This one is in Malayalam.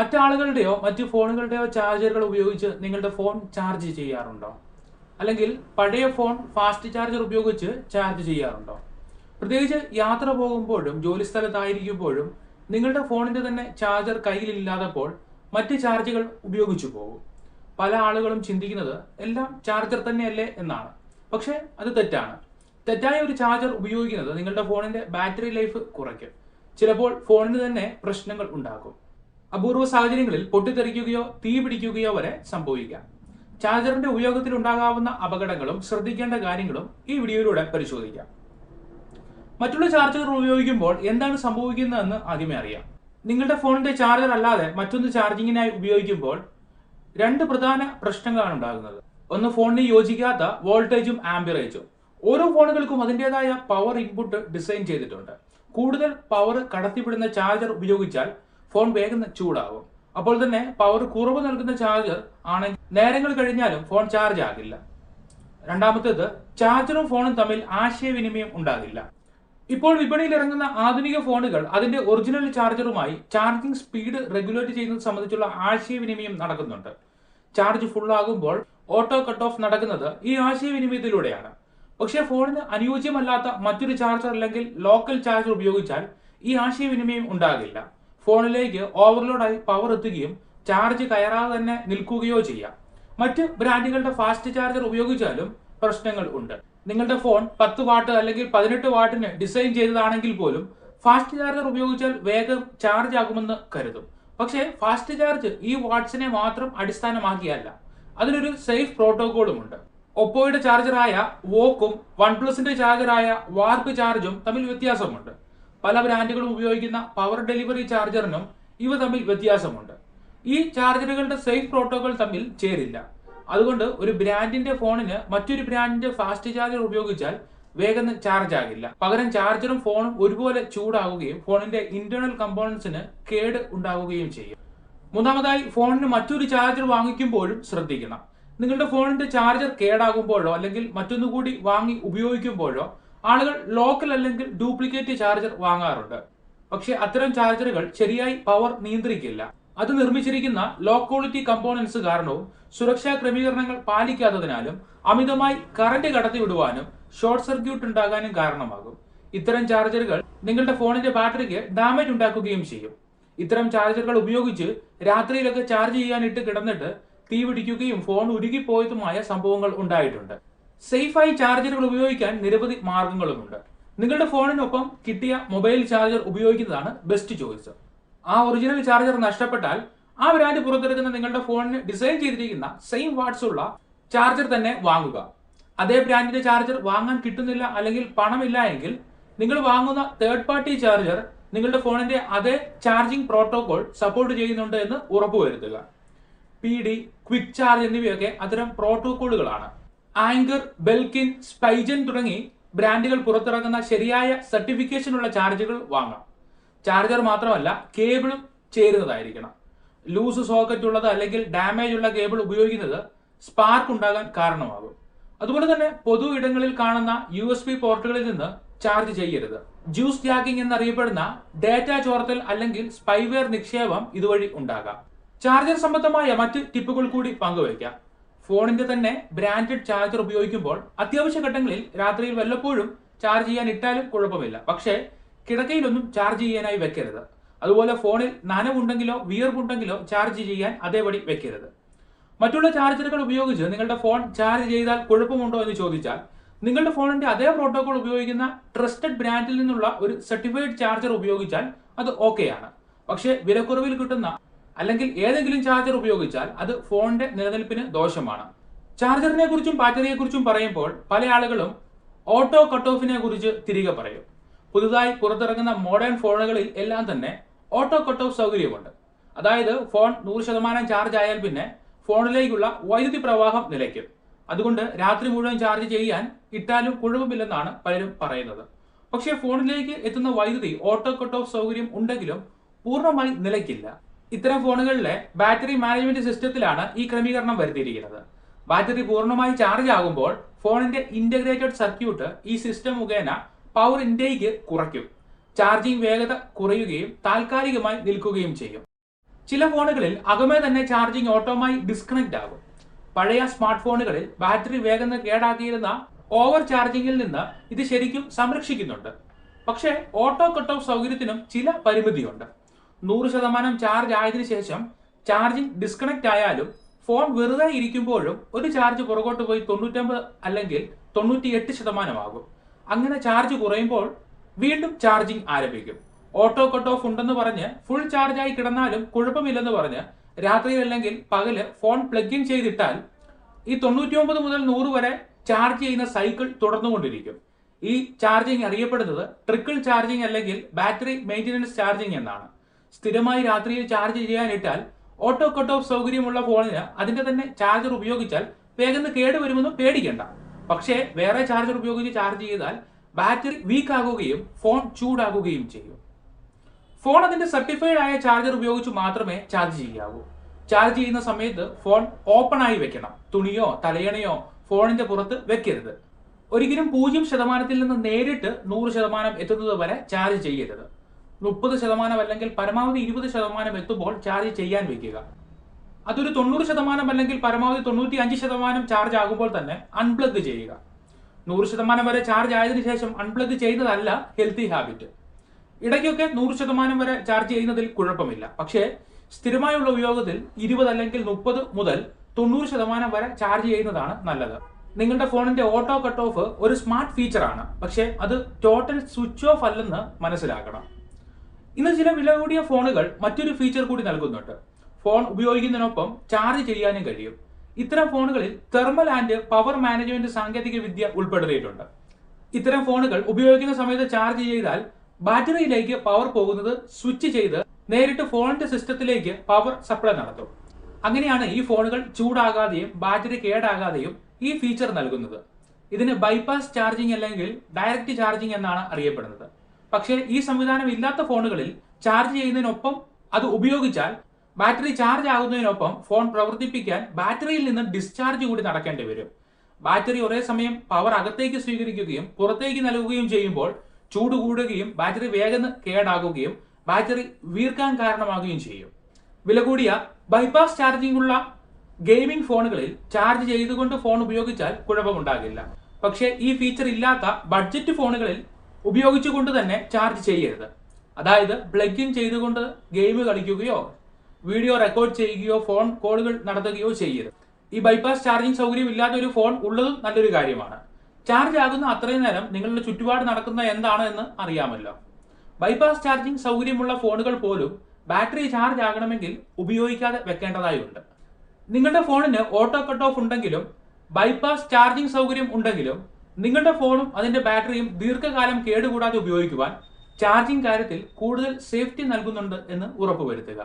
മറ്റാളുകളുടെയോ മറ്റു ഫോണുകളുടെയോ ചാർജറുകൾ ഉപയോഗിച്ച് നിങ്ങളുടെ ഫോൺ ചാർജ് ചെയ്യാറുണ്ടോ? അല്ലെങ്കിൽ പഴയ ഫോൺ ഫാസ്റ്റ് ചാർജർ ഉപയോഗിച്ച് ചാർജ് ചെയ്യാറുണ്ടോ? പ്രത്യേകിച്ച് യാത്ര പോകുമ്പോഴും ജോലിസ്ഥലത്തായിരിക്കുമ്പോഴും നിങ്ങളുടെ ഫോണിന്റെ തന്നെ ചാർജർ കയ്യിലില്ലാത്തപ്പോൾ മറ്റ് ചാർജുകൾ ഉപയോഗിച്ചു പോകും. പല ആളുകളും ചിന്തിക്കുന്നത് എല്ലാം ചാർജർ തന്നെയല്ലേ എന്നാണ്. പക്ഷേ അത് തെറ്റാണ്. തെറ്റായ ഒരു ചാർജർ ഉപയോഗിക്കുന്നത് നിങ്ങളുടെ ഫോണിന്റെ ബാറ്ററി ലൈഫ് കുറയ്ക്കും. ചിലപ്പോൾ ഫോണിന് തന്നെ പ്രശ്നങ്ങൾ ഉണ്ടാക്കും. അപൂർവ സാഹചര്യങ്ങളിൽ പൊട്ടിത്തെറിക്കുകയോ തീ പിടിക്കുകയോ വരെ സംഭവിക്കാം. ചാർജറിന്റെ ഉപയോഗത്തിൽ ഉണ്ടാകാവുന്ന അപകടങ്ങളും ശ്രദ്ധിക്കേണ്ട കാര്യങ്ങളും ഈ വീഡിയോയിലൂടെ പരിശോധിക്കാം. മറ്റുള്ള ചാർജറുകൾ ഉപയോഗിക്കുമ്പോൾ എന്താണ് സംഭവിക്കുന്നതെന്ന് ആദ്യമേ അറിയാം. നിങ്ങളുടെ ഫോണിന്റെ ചാർജർ അല്ലാതെ മറ്റൊന്ന് ചാർജിങ്ങിനായി ഉപയോഗിക്കുമ്പോൾ രണ്ട് പ്രധാന പ്രശ്നങ്ങളാണ് ഉണ്ടാകുന്നത്. ഒന്ന്, ഫോണിന് യോജിക്കാത്ത വോൾട്ടേജും ആംപിയറേജും. ഓരോ ഫോണുകൾക്കും അതിൻ്റെതായ പവർ ഇൻപുട്ട് ഡിസൈൻ ചെയ്തിട്ടുണ്ട്. കൂടുതൽ പവർ കടത്തിവിടുന്ന ചാർജർ ഉപയോഗിച്ചാൽ ഫോൺ വേഗം ചൂടാകും. അപ്പോൾ തന്നെ പവർ കുറവ് നൽകുന്ന ചാർജർ ആണെങ്കിൽ നേരങ്ങൾ കഴിഞ്ഞാലും ഫോൺ ചാർജ് ആകില്ല. രണ്ടാമത്തേത്, ചാർജറും ഫോണും തമ്മിൽ ആശയവിനിമയം ഉണ്ടാകില്ല. ഇപ്പോൾ വിപണിയിൽ ഇറങ്ങുന്ന ആധുനിക ഫോണുകൾ അതിന്റെ ഒറിജിനൽ ചാർജറുമായി ചാർജിംഗ് സ്പീഡ് റെഗുലേറ്റ് ചെയ്യുന്നത് സംബന്ധിച്ചുള്ള ആശയവിനിമയം നടക്കുന്നുണ്ട്. ചാർജ് ഫുൾ ആകുമ്പോൾ ഓട്ടോ കട്ട് ഓഫ് നടക്കുന്നത് ഈ ആശയവിനിമയത്തിലൂടെയാണ്. പക്ഷേ ഫോണിന് അനുയോജ്യമല്ലാത്ത മറ്റൊരു ചാർജർ അല്ലെങ്കിൽ ലോക്കൽ ചാർജർ ഉപയോഗിച്ചാൽ ഈ ആശയവിനിമയം ഉണ്ടാകില്ല. ഫോണിലേക്ക് ഓവർലോഡായി പവർ എത്തുകയും ചാർജ് കയറാതെ തന്നെ നിൽക്കുകയോ ചെയ്യാം. മറ്റ് ബ്രാൻഡുകളുടെ ഫാസ്റ്റ് ചാർജർ ഉപയോഗിച്ചാലും പ്രശ്നങ്ങൾ ഉണ്ട്. നിങ്ങളുടെ ഫോൺ 10 വാട്ട് അല്ലെങ്കിൽ 18 വാട്ടിന് ഡിസൈൻ ചെയ്തതാണെങ്കിൽ പോലും ഫാസ്റ്റ് ചാർജർ ഉപയോഗിച്ചാൽ വേഗം ചാർജ് ആകുമെന്ന് കരുതും. പക്ഷേ ഫാസ്റ്റ് ചാർജ് ഈ വാട്ട്സിനെ മാത്രം അടിസ്ഥാനമാക്കിയല്ല, അതിനൊരു സേഫ് പ്രോട്ടോകോളും ഉണ്ട്. ഒപ്പോയുടെ ചാർജറായ വോക്കും വൺപ്ലസിന്റെ ചാർജറായ വാർപ്പ് ചാർജും തമ്മിൽ വ്യത്യാസമുണ്ട്. പല ബ്രാൻഡുകളും ഉപയോഗിക്കുന്ന പവർ ഡെലിവറി ചാർജറിനും ഇവ തമ്മിൽ വ്യത്യാസമുണ്ട്. ഈ ചാർജറുകളുടെ സേഫ് പ്രോട്ടോകോൾ തമ്മിൽ ചേരില്ല. അതുകൊണ്ട് ഒരു ബ്രാൻഡിന്റെ ഫോണിന് മറ്റൊരു ബ്രാൻഡിന്റെ ഫാസ്റ്റ് ചാർജർ ഉപയോഗിച്ചാൽ വേഗം ചാർജ് ആകില്ല. പകരം ചാർജറും ഫോണും ഒരുപോലെ ചൂടാവുകയും ഫോണിന്റെ ഇന്റേണൽ കമ്പോണൻസിന് കേട് ഉണ്ടാവുകയും ചെയ്യും. മൂന്നാമതായി, ഫോണിന് മറ്റൊരു ചാർജർ വാങ്ങിക്കുമ്പോഴും ശ്രദ്ധിക്കണം. നിങ്ങളുടെ ഫോണിന്റെ ചാർജർ കേടാകുമ്പോഴോ അല്ലെങ്കിൽ മറ്റൊന്നുകൂടി വാങ്ങി ഉപയോഗിക്കുമ്പോഴോ ആളുകൾ ലോക്കൽ അല്ലെങ്കിൽ ഡ്യൂപ്ലിക്കേറ്റ് ചാർജർ വാങ്ങാറുണ്ട്. പക്ഷെ അത്തരം ചാർജറുകൾ ശരിയായി പവർ നിയന്ത്രിക്കില്ല. അത് നിർമ്മിച്ചിരിക്കുന്ന ലോ ക്വാളിറ്റി കമ്പോണൻസ് കാരണവും സുരക്ഷാ ക്രമീകരണങ്ങൾ പാലിക്കാത്തതിനാലും അമിതമായി കറന്റ് കടത്തിവിടുവാനും ഷോർട്ട് സർക്യൂട്ട് ഉണ്ടാകാനും കാരണമാകും. ഇത്തരം ചാർജറുകൾ നിങ്ങളുടെ ഫോണിന്റെ ബാറ്ററിക്ക് ഡാമേജ് ഉണ്ടാക്കുകയും ചെയ്യും. ഇത്തരം ചാർജറുകൾ ഉപയോഗിച്ച് രാത്രിയിലൊക്കെ ചാർജ് ചെയ്യാനിട്ട് കിടന്നിട്ട് തീ പിടിക്കുകയും ഫോൺ ഉരുകിപ്പോയതുമായ സംഭവങ്ങൾ ഉണ്ടായിട്ടുണ്ട്. സേഫായി ചാർജറുകൾ ഉപയോഗിക്കാൻ നിരവധി മാർഗങ്ങളുമുണ്ട്. നിങ്ങളുടെ ഫോണിനൊപ്പം കിട്ടിയ മൊബൈൽ ചാർജർ ഉപയോഗിക്കുന്നതാണ് ബെസ്റ്റ് ചോയ്സ്. ആ ഒറിജിനൽ ചാർജർ നഷ്ടപ്പെട്ടാൽ ആ ബ്രാൻഡ് പുറത്തിറക്കുന്ന നിങ്ങളുടെ ഫോണിന് ഡിസൈൻ ചെയ്തിരിക്കുന്ന സെയിം വാട്ട്സ് ഉള്ള ചാർജർ തന്നെ വാങ്ങുക. അതേ ബ്രാൻഡിന്റെ ചാർജർ വാങ്ങാൻ കിട്ടുന്നില്ല അല്ലെങ്കിൽ പണമില്ല എങ്കിൽ നിങ്ങൾ വാങ്ങുന്ന തേർഡ് പാർട്ടി ചാർജർ നിങ്ങളുടെ ഫോണിന്റെ അതേ ചാർജിംഗ് പ്രോട്ടോകോൾ സപ്പോർട്ട് ചെയ്യുന്നുണ്ട് എന്ന് ഉറപ്പുവരുത്തുക. PD, ക്വിക്ക് ചാർജ് എന്നിവയൊക്കെ അത്തരം പ്രോട്ടോകോളുകളാണ്. ആങ്കർ, ബെൽകിൻ, സ്പൈജൻ തുടങ്ങി ബ്രാൻഡുകൾ പുറത്തിറങ്ങുന്ന ശരിയായ സർട്ടിഫിക്കേഷൻ ഉള്ള ചാർജറുകൾ വാങ്ങാം. ചാർജർ മാത്രമല്ല, കേബിളും ചേരുന്നതായിരിക്കണം. ലൂസ് സോക്കറ്റ് ഉള്ളത് അല്ലെങ്കിൽ ഡാമേജ് ഉള്ള കേബിൾ ഉപയോഗിക്കുന്നത് സ്പാർക്ക് ഉണ്ടാകാൻ കാരണമാകും. അതുപോലെ തന്നെ പൊതു ഇടങ്ങളിൽ കാണുന്ന USB പോർട്ടുകളിൽ നിന്ന് ചാർജ് ചെയ്യരുത്. ജ്യൂസ് ജാക്കിംഗ് എന്നറിയപ്പെടുന്ന ഡാറ്റ ചോർത്തൽ അല്ലെങ്കിൽ സ്പൈവെയർ നിക്ഷേപം ഇതുവഴി ഉണ്ടാകാം. ചാർജർ സംബന്ധമായ മറ്റ് ടിപ്പുകൾ കൂടി പങ്കുവയ്ക്കാം. ഫോണിന്റെ തന്നെ ബ്രാൻഡഡ് ചാർജർ ഉപയോഗിക്കുമ്പോൾ അത്യാവശ്യ ഘട്ടങ്ങളിൽ രാത്രിയിൽ വല്ലപ്പോഴും ചാർജ് ചെയ്യാൻ ഇട്ടാലും കുഴപ്പമില്ല. പക്ഷേ കിടക്കയിലൊന്നും ചാർജ് ചെയ്യാനായി വെക്കരുത്. അതുപോലെ ഫോണിൽ നനവുണ്ടെങ്കിലോ വിയർപ്പുണ്ടെങ്കിലോ ചാർജ് ചെയ്യാൻ അതേപടി വെക്കരുത്. മറ്റുള്ള ചാർജറുകൾ ഉപയോഗിച്ച് നിങ്ങളുടെ ഫോൺ ചാർജ് ചെയ്താൽ കുഴപ്പമുണ്ടോ എന്ന് ചോദിച്ചാൽ നിങ്ങളുടെ ഫോണിന്റെ അതേ പ്രോട്ടോകോൾ ഉപയോഗിക്കുന്ന ട്രസ്റ്റഡ് ബ്രാൻഡിൽ നിന്നുള്ള ഒരു സർട്ടിഫൈഡ് ചാർജർ ഉപയോഗിച്ചാൽ അത് ഓക്കെയാണ്. പക്ഷേ വിലക്കുറവിൽ കിട്ടുന്ന അല്ലെങ്കിൽ ഏതെങ്കിലും ചാർജർ ഉപയോഗിച്ചാൽ അത് ഫോണിന്റെ നിലനിൽപ്പിന് ദോഷമാണ്. ചാർജറിനെ കുറിച്ചും ബാറ്ററിയെ കുറിച്ചും പറയുമ്പോൾ പല ആളുകളും ഓട്ടോ കട്ട് ഓഫിനെ കുറിച്ച് തിരികെ പറയും. പുതുതായി പുറത്തിറങ്ങുന്ന മോഡേൺ ഫോണുകളിൽ എല്ലാം തന്നെ ഓട്ടോ കട്ട് ഓഫ് സൗകര്യമുണ്ട്. അതായത് ഫോൺ 100% ചാർജ് ആയാൽ പിന്നെ ഫോണിലേക്കുള്ള വൈദ്യുതി പ്രവാഹം നിലയ്ക്കും. അതുകൊണ്ട് രാത്രി മുഴുവൻ ചാർജ് ചെയ്യാൻ ഇട്ടാലും കുഴപ്പമില്ലെന്നാണ് പലരും പറയുന്നത്. പക്ഷേ ഫോണിലേക്ക് എത്തുന്ന വൈദ്യുതി ഓട്ടോ കട്ട് ഓഫ് സൗകര്യം ഉണ്ടെങ്കിലും പൂർണ്ണമായി നിലയ്ക്കില്ല. ഇത്തരം ഫോണുകളിലെ ബാറ്ററി മാനേജ്മെന്റ് സിസ്റ്റത്തിലാണ് ഈ ക്രമീകരണം വരുത്തിയിരിക്കുന്നത്. ബാറ്ററി പൂർണ്ണമായി ചാർജ് ആകുമ്പോൾ ഫോണിന്റെ ഇന്റഗ്രേറ്റഡ് സർക്യൂട്ട് ഈ സിസ്റ്റം മുഖേന പവർ ഇൻടേക്ക് കുറയ്ക്കും. ചാർജിംഗ് വേഗത കുറയുകയും താൽക്കാലികമായി നിൽക്കുകയും ചെയ്യും. ചില ഫോണുകളിൽ അകമേ തന്നെ ചാർജിങ് ഓട്ടോമായി ഡിസ്കണക്ട് ആകും. പഴയ സ്മാർട്ട് ഫോണുകളിൽ ബാറ്ററി വേഗം കേടാക്കിയിരുന്ന ഓവർ ചാർജിങ്ങിൽ നിന്ന് ഇത് ശരിക്കും സംരക്ഷിക്കുന്നുണ്ട്. പക്ഷേ ഓട്ടോ കട്ട് ഓഫ് സൗകര്യത്തിനും ചില പരിമിതിയുണ്ട്. 100% ചാർജ് ആയതിനു ശേഷം ചാർജിങ് ഡിസ്കണക്ട് ആയാലും ഫോൺ വെറുതെ ഇരിക്കുമ്പോഴും ഒരു ചാർജ് പുറകോട്ട് പോയി 99 അല്ലെങ്കിൽ 98% ആകും. അങ്ങനെ ചാർജ് കുറയുമ്പോൾ വീണ്ടും ചാർജിങ് ആരംഭിക്കും. ഓട്ടോ കട്ട് ഓഫ് ഉണ്ടെന്ന് പറഞ്ഞ് ഫുൾ ചാർജായി കിടന്നാലും കുഴപ്പമില്ലെന്ന് പറഞ്ഞ് രാത്രിയിൽ അല്ലെങ്കിൽ പകല് ഫോൺ പ്ലഗ് ഇൻ ചെയ്തിട്ടാൽ ഈ 99 മുതൽ 100 വരെ ചാർജ് ചെയ്യുന്ന സൈക്കിൾ തുടർന്നുകൊണ്ടിരിക്കും. ഈ ചാർജിങ് അറിയപ്പെടുന്നത് ട്രിക്കിൾ ചാർജിങ് അല്ലെങ്കിൽ ബാറ്ററി മെയിൻ്റനൻസ് ചാർജിങ് എന്നാണ്. സ്ഥിരമായി രാത്രിയിൽ ചാർജ് ചെയ്യാനിട്ടാൽ ഓട്ടോ കട്ട് ഓഫ് സൗകര്യമുള്ള ഫോണിന് അതിന്റെ തന്നെ ചാർജർ ഉപയോഗിച്ചാൽ വേഗം കേടുവരുമെന്ന് പേടിക്കേണ്ട. പക്ഷേ വേറെ ചാർജർ ഉപയോഗിച്ച് ചാർജ് ചെയ്താൽ ബാറ്ററി വീക്ക് ആകുകയും ഫോൺ ചൂടാകുകയും ചെയ്യും. ഫോൺ അതിന്റെ സർട്ടിഫൈഡ് ആയ ചാർജർ ഉപയോഗിച്ച് മാത്രമേ ചാർജ് ചെയ്യാവൂ. ചാർജ് ചെയ്യുന്ന സമയത്ത് ഫോൺ ഓപ്പൺ ആയി വെക്കണം. തുണിയോ തലയണയോ ഫോണിന്റെ പുറത്ത് വെക്കരുത്. ഒരിക്കലും 0% നിന്ന് നേരിട്ട് 100% എത്തുന്നത് വരെ ചാർജ് ചെയ്യരുത്. 30% അല്ലെങ്കിൽ പരമാവധി 20% എത്തുമ്പോൾ ചാർജ് ചെയ്യാൻ വെക്കുക. അതൊരു 90% അല്ലെങ്കിൽ പരമാവധി 95% ചാർജ് ആകുമ്പോൾ തന്നെ അൺപ്ലഗ് ചെയ്യുക. 100% വരെ ചാർജ് ആയതിനു ശേഷം അൺപ്ലഗ് ചെയ്യുന്നതല്ല ഹെൽത്തി ഹാബിറ്റ്. ഇടയ്ക്കൊക്കെ 100% വരെ ചാർജ് ചെയ്യുന്നതിൽ കുഴപ്പമില്ല. പക്ഷേ സ്ഥിരമായുള്ള ഉപയോഗത്തിൽ 20 അല്ലെങ്കിൽ 30 മുതൽ 90% വരെ ചാർജ് ചെയ്യുന്നതാണ് നല്ലത്. നിങ്ങളുടെ ഫോണിന്റെ ഓട്ടോ കട്ട് ഓഫ് ഒരു സ്മാർട്ട് ഫീച്ചറാണ്. പക്ഷേ അത് ടോട്ടൽ സ്വിച്ച് ഓഫ് അല്ലെന്ന് മനസ്സിലാക്കണം. ഇന്ന് ചില വില കൂടിയ ഫോണുകൾ മറ്റൊരു ഫീച്ചർ കൂടി നൽകുന്നുണ്ട്. ഫോൺ ഉപയോഗിക്കുന്നതിനൊപ്പം ചാർജ് ചെയ്യാനും കഴിയും. ഇത്തരം ഫോണുകളിൽ തെർമൽ ആൻഡ് പവർ മാനേജ്മെന്റ് സാങ്കേതിക വിദ്യ ഉൾപ്പെടുത്തിയിട്ടുണ്ട്. ഇത്തരം ഫോണുകൾ ഉപയോഗിക്കുന്ന സമയത്ത് ചാർജ് ചെയ്താൽ ബാറ്ററിയിലേക്ക് പവർ പോകുന്നത് സ്വിച്ച് ചെയ്ത് നേരിട്ട് ഫോണിന്റെ സിസ്റ്റത്തിലേക്ക് പവർ സപ്ലൈ നടത്തും. അങ്ങനെയാണ് ഈ ഫോണുകൾ ചൂടാകാതെയും ബാറ്ററി കേടാകാതെയും ഈ ഫീച്ചർ നൽകുന്നത്. ഇതിന് ബൈപാസ് ചാർജിങ് അല്ലെങ്കിൽ ഡയറക്റ്റ് ചാർജിങ് എന്നാണ് അറിയപ്പെടുന്നത്. പക്ഷേ ഈ സംവിധാനം ഇല്ലാത്ത ഫോണുകളിൽ ചാർജ് ചെയ്യുന്നതിനൊപ്പം അത് ഉപയോഗിച്ചാൽ ബാറ്ററി ചാർജ് ആകുന്നതിനൊപ്പം ഫോൺ പ്രവർത്തിപ്പിക്കാൻ ബാറ്ററിയിൽ നിന്ന് ഡിസ്ചാർജ് കൂടി നടക്കേണ്ടി വരും. ബാറ്ററി ഒരേ സമയം പവർ അകത്തേക്ക് സ്വീകരിക്കുകയും പുറത്തേക്ക് നൽകുകയും ചെയ്യുമ്പോൾ ചൂട് കൂടുകയും ബാറ്ററി വേഗം കേടാകുകയും ബാറ്ററി വീർക്കാൻ കാരണമാകുകയും ചെയ്യും. വില കൂടിയ ബൈപാസ് ചാർജിംഗ് ഉള്ള ഗെയിമിംഗ് ഫോണുകളിൽ ചാർജ് ചെയ്തുകൊണ്ട് ഫോൺ ഉപയോഗിച്ചാൽ കുഴപ്പമുണ്ടാകില്ല. പക്ഷേ ഈ ഫീച്ചർ ഇല്ലാത്ത ബഡ്ജറ്റ് ഫോണുകളിൽ ഉപയോഗിച്ചുകൊണ്ട് തന്നെ ചാർജ് ചെയ്യരുത്. അതായത് പ്ലഗ് ഇൻ ചെയ്തുകൊണ്ട് ഗെയിം കളിക്കുകയോ വീഡിയോ റെക്കോർഡ് ചെയ്യുകയോ ഫോൺ കോളുകൾ നടത്തുകയോ ചെയ്യരുത്. ഈ ബൈപാസ് ചാർജിംഗ് സൗകര്യം ഇല്ലാത്ത ഒരു ഫോൺ ഉള്ളതും നല്ലൊരു കാര്യമാണ്. ചാർജ് ആകുന്ന അത്രയും നേരം നിങ്ങളുടെ ചുറ്റുപാട് നടക്കുന്ന എന്താണ് എന്ന് അറിയാമല്ലോ. ബൈപാസ് ചാർജിംഗ് സൗകര്യമുള്ള ഫോണുകൾ പോലും ബാറ്ററി ചാർജ് ആകണമെങ്കിൽ ഉപയോഗിക്കാതെ വെക്കേണ്ടതായുണ്ട്. നിങ്ങളുടെ ഫോണിന് ഓട്ടോ കട്ട് ഓഫ് ഉണ്ടെങ്കിലും ബൈപാസ് ചാർജിംഗ് സൗകര്യം ഉണ്ടെങ്കിലും നിങ്ങളുടെ ഫോണും അതിന്റെ ബാറ്ററിയും ദീർഘകാലം കേടുകൂടാതെ ഉപയോഗിക്കുവാൻ ചാർജിംഗ് കാര്യത്തിൽ കൂടുതൽ സേഫ്റ്റി നൽകുന്നുണ്ട് എന്ന് ഉറപ്പുവരുത്തുക.